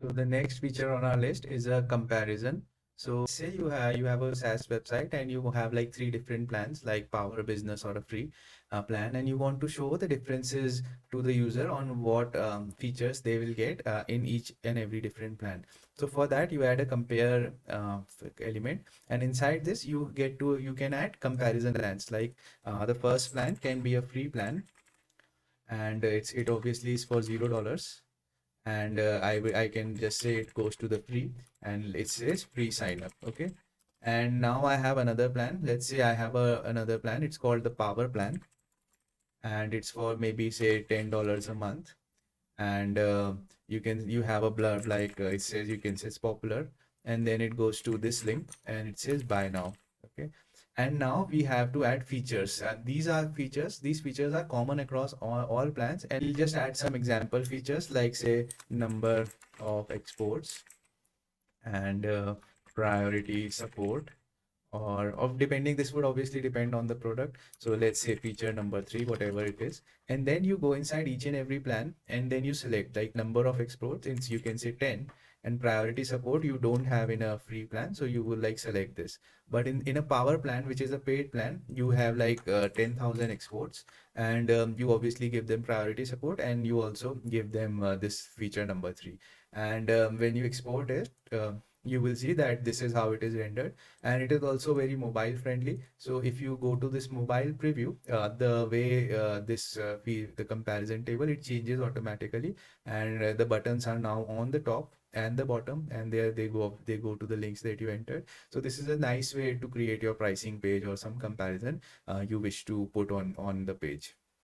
So the next feature on our list is a comparison. So say you have a SaaS website and you have like three different plans like power, business, or a free plan, and you want to show the differences to the user on what features they will get in each and every different plan. So for that you add a compare element, and inside this you can add comparison plans. Like the first plan can be a free plan, and it obviously is for $0, and I can just say it goes to the free, and it says free sign up. Okay, and now I have another plan. Let's say I have another plan. It's called the power plan, and it's for maybe say $10 a month. And you have a blurb like it says, you can say it's popular, and then it goes to this link and it says buy now. Okay, and now we have to add features, and these features are common across all plans, and we'll just add some example features like say number of exports and priority support, or of depending, this would obviously depend on the product. So let's say feature number 3, whatever it is, and then you go inside each and every plan, and then you select like number of exports, since you can say 10, and priority support you don't have in a free plan, so you will like select this. But in a power plan, which is a paid plan, you have like 10,000 exports, and you obviously give them priority support, and you also give them this feature number 3. And when you export it, you will see that this is how it is rendered, and it is also very mobile friendly. So if you go to this mobile preview, the way the comparison table, it changes automatically, and the buttons are now on the top and the bottom, and there they go to the links that you entered. So this is a nice way to create your pricing page or some comparison you wish to put on the page.